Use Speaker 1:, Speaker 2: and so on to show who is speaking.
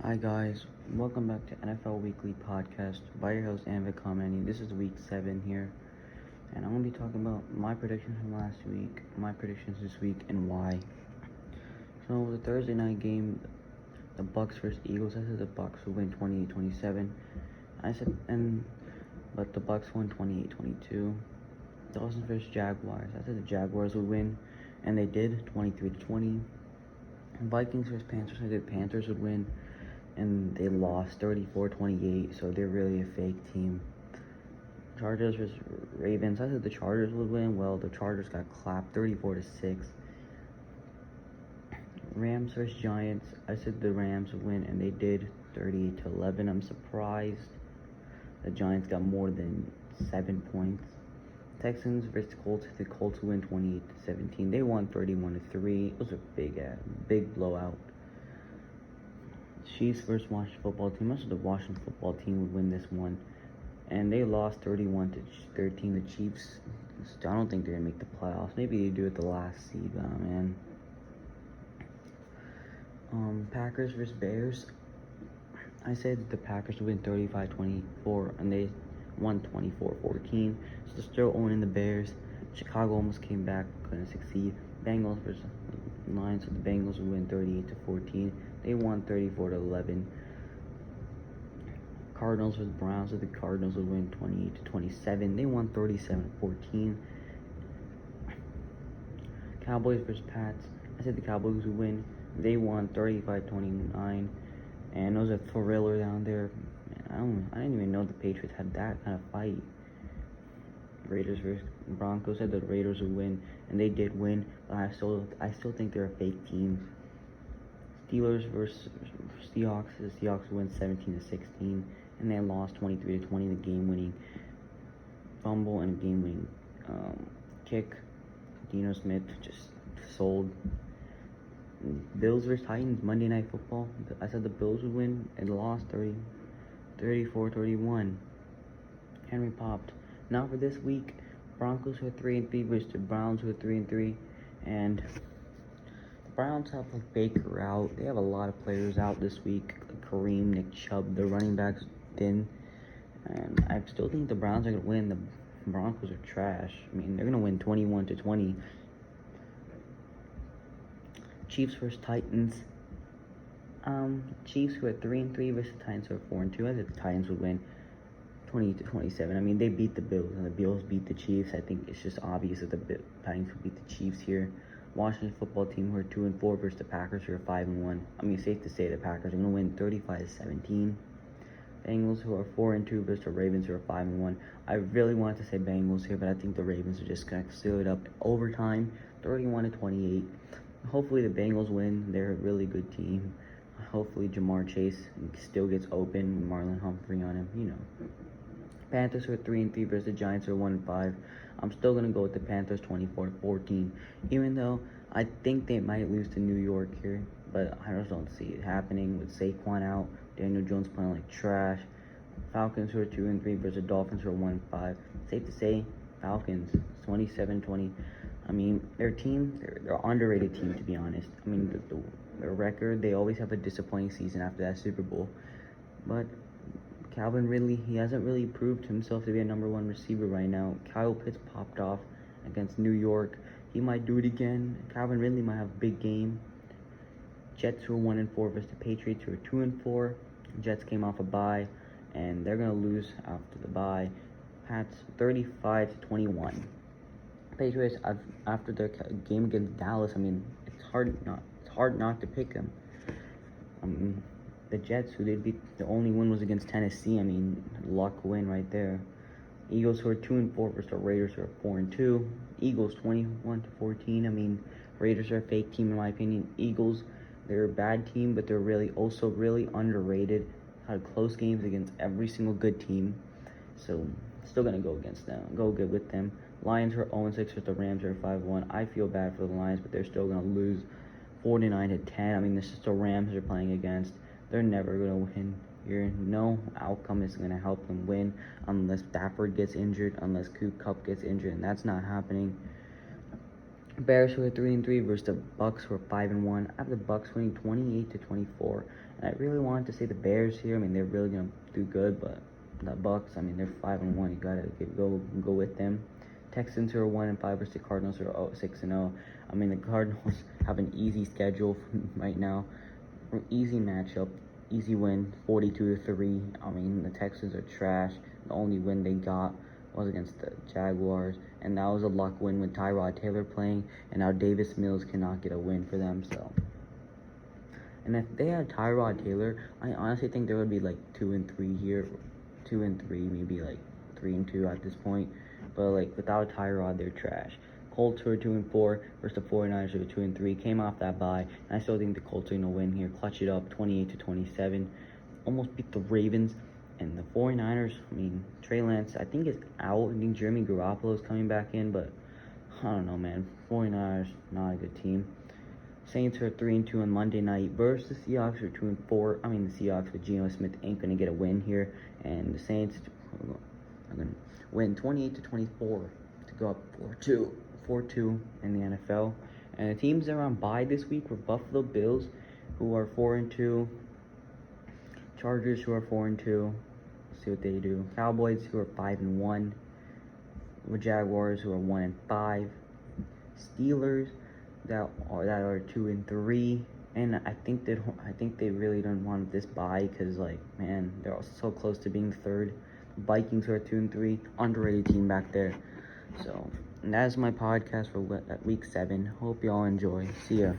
Speaker 1: Hi guys, welcome back to NFL Weekly Podcast by your host Anvit Kamineni. This is week 7 here, and I'm going to be talking about my predictions from last week, my predictions this week, and why. So the Thursday night game, the Bucks versus Eagles. I said the Bucks would win 28-27. But the Bucks won 28-22. Dolphins versus Jaguars. I said the Jaguars would win, and they did, 23-20. Vikings versus Panthers. I said Panthers would win, and they lost 34-28, so they're really a fake team. Chargers versus Ravens. I said the Chargers would win. Well, the Chargers got clapped 34-6. Rams versus Giants. I said the Rams would win, and they did, 38-11. I'm surprised the Giants got more than 7 points. Texans versus Colts. The Colts win 28-17. They won 31-3. It was a big blowout. Chiefs versus Washington football team. Most of the Washington football team would win this one, and they lost 31-13. The Chiefs, I don't think they're gonna make the playoffs. Maybe they do at the last seed, man. Packers versus Bears. I said the Packers would win 35-24, and they won 24-14. So still owning the Bears. Chicago almost came back, couldn't succeed. Bengals versus Lions. So the Bengals would win 38-14. They won 34-11. Cardinals versus Browns. So the Cardinals would win 28-27. They won 37-14. Cowboys versus Pats. I said the Cowboys would win. They won 35-29. And it was a thriller down there. Man, I didn't even know the Patriots had that kind of fight. Raiders versus Broncos. Said the Raiders would win, and they did win, but I still think they're a fake team. Steelers versus Seahawks. The Seahawks would win 17-16, and they lost 23-20. The game-winning fumble and game-winning kick. Dino Smith just sold. Bills versus Titans. Monday Night Football. I said the Bills would win, and lost 34-31. Henry popped. Now for this week, Broncos who are 3-3 versus the Browns who are 3-3, and the Browns have like Baker out. They have a lot of players out this week. Kareem, Nick Chubb, the running backs thin, and I still think the Browns are gonna win. The Broncos are trash. I mean, they're gonna win 21-20. Chiefs versus Titans. Chiefs who are 3-3 versus the Titans who are 4-2. I said the Titans would win 20-27. I mean, they beat the Bills, and the Bills beat the Chiefs. I think it's just obvious that the Titans would beat the Chiefs here. Washington football team who are 2-4 versus the Packers who are 5-1. I mean, safe to say the Packers are going to win 35-17. Bengals who are 4-2 versus the Ravens who are 5-1. I really wanted to say Bengals here, but I think the Ravens are just going to seal it up overtime, 31-28. Hopefully the Bengals win. They're a really good team. Hopefully Jamar Chase still gets open, Marlon Humphrey on him, Panthers who are 3-3 versus the Giants who are 1-5. I'm still gonna go with the Panthers 24-14, even though I think they might lose to New York here, but I just don't see it happening with Saquon out, Daniel Jones playing like trash. Falcons who are 2-3 versus the Dolphins who are 1-5. Safe to say Falcons 27-20. I mean, their team, they're underrated team, to be honest. I mean, their record, they always have a disappointing season after that Super Bowl. But Calvin Ridley, he hasn't really proved himself to be a number one receiver right now. Kyle Pitts popped off against New York. He might do it again. Calvin Ridley might have a big game. Jets who are 1-4 versus the Patriots who are 2-4. Jets came off a bye, and they're going to lose after the bye. Pats 35-21. Patriots after their game against Dallas. I mean, it's hard not to pick them. The Jets, who they beat, the only win was against Tennessee. I mean, luck win right there. Eagles who are 2-4 versus the Raiders who are 4-2. Eagles 21-14. I mean, Raiders are a fake team in my opinion. Eagles, they're a bad team, but they're also really underrated. Had close games against every single good team. So still gonna go against them. Go good with them. Lions are 0-6 versus the Rams are 5-1. I feel bad for the Lions, but they're still gonna lose 49-10. I mean, this is the Rams they're playing against. They're never gonna win here. No outcome is gonna help them win unless Stafford gets injured, unless Cup gets injured, and that's not happening. Bears who are 3-3 versus the Bucks who are 5-1. I have the Bucks winning 28-24, And I really wanted to say the Bears here. I mean, they're really gonna do good, but the Bucks, I mean, they're 5-1. You gotta go with them. Texans who are 1-5 versus the Cardinals who are 6-0. I mean, the Cardinals have an easy schedule right now, easy matchup, easy win, 42-3. I mean, the Texans are trash. The only win they got was against the Jaguars, and that was a luck win with Tyrod Taylor playing, and now Davis Mills cannot get a win for them. So, and if they had Tyrod Taylor, I honestly think there would be like 2-3 here, 2-3, maybe like 3-2 at this point. But like without Tyrod, they're trash. Colts who are 2-4 versus the 49ers who are 2-3, came off that bye, and I still think the Colts are gonna win here, clutch it up, 28-27, almost beat the Ravens. And the 49ers, I mean, Trey Lance, I think is out. I think Jeremy Garoppolo is coming back in, but I don't know, man. 49ers, not a good team. Saints are 3-2 on Monday night versus the Seahawks are 2-4. I mean, the Seahawks with Geno Smith ain't gonna get a win here, and the Saints are gonna win 28-24 to go up 4-2 in the NFL. And the teams that are on bye this week were Buffalo Bills, who are 4-2. Chargers, who are 4-2. See what they do. Cowboys, who are 5-1. Jaguars, who are 1-5. Steelers, that are 2-3. And I think they really don't want this bye because, like, man, they're all so close to being third. Vikings, who are 2-3, underrated team back there. So, and that is my podcast for week 7. Hope y'all enjoy. See ya.